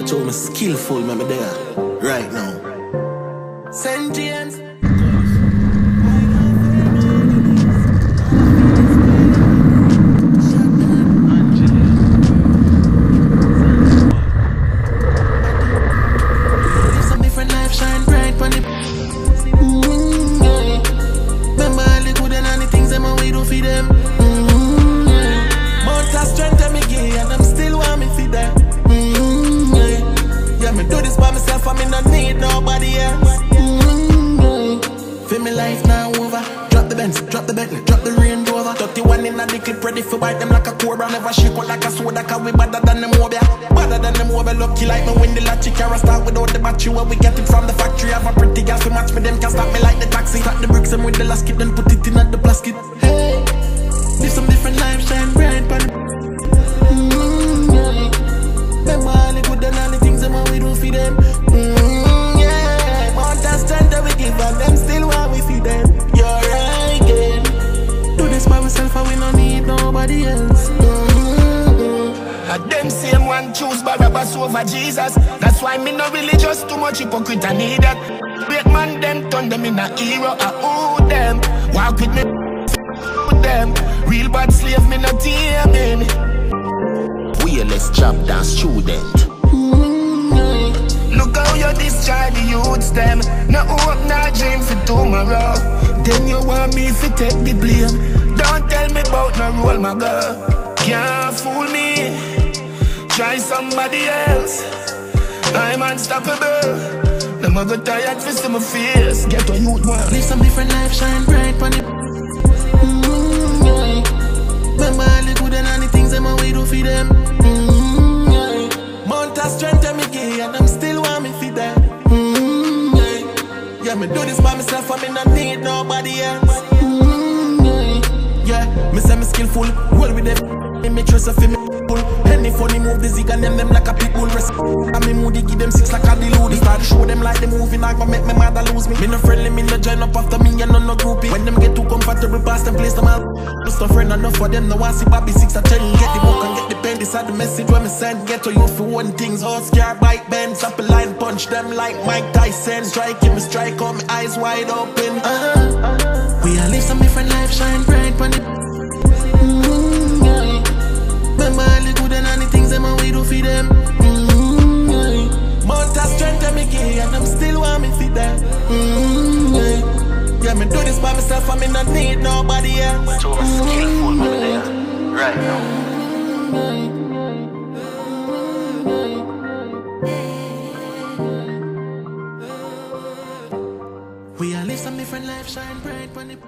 So I'm skillful, me there right now. Sentience. Live some different life, shine bright on the. Remember all the good and all the things them we do for them. But the strength that me give and I'm still want me for that. Yeah, me do this by myself, I me not need nobody else. Feel me life now over. Drop the Benz, drop the Bentley, drop the Range Rover. 31 in a the clip, ready for bite them like a cobra. Never shake out like a soda, cause we better than them over. Better than them over, lucky like me win the lottery. Carry start without the battery, where we get it from the factory. Have a pretty gal to match me, them can't stop me like the taxi. Start the bricks and with the last kit, then put it in at the plastic. Hey, live some different life, shine bright pan. Remember all the good and all the things them we do for them. Yeah, want that strength that we give and them still want we feed them. You're right again. Do this by myself and we don't need nobody else. Them same one choose Barabbas over Jesus. That's why me no religious, too much hypocrite, I need that. Great man them turn them in a hero, I owe them. Walk with me, with them. Real bad slave, me not teaming. Fearless chap down student. Look how you discharge the youths them. No hope, no dream for tomorrow. Then you want me to take the blame. Don't tell me about no role, my girl. Can't fool me. Try somebody else. I'm unstoppable. Them a go tired for see my face. Get what youth want. Live some different life, shine bright on it. Remember all the good and all the things them we do for them. Mount of strength that me give and I'm still want me for that. Yeah, me do this by myself, I me not need nobody else. Yeah, me say me skillful, roll with them. Me trust of me pull. Any funny move, the zig and them like a pitbull. I me moody, give them six like a deluded. Start to show them like the movie, not gonna make me mother lose me. Me no friendly, me no join up after me, and no groupie. When them get too comfortable, past them place them out. Just a friend enough for them, no one see Bobby 6 or 10. Get the book and get the pen, decide the message when me send. Get to you for one things, horse car, bike, bend. Slap a line, punch them like Mike Tyson. Strike him, strike on me, eyes wide open. We all live some different life, shine bright on it. Remember all the good and all the things them we do for them. Mount of strength that me give and I'm still want me for that. Yeah, me do this by myself and me not need nobody else. So I'm skillful, me there right now. We all live some different life, shine bright on it.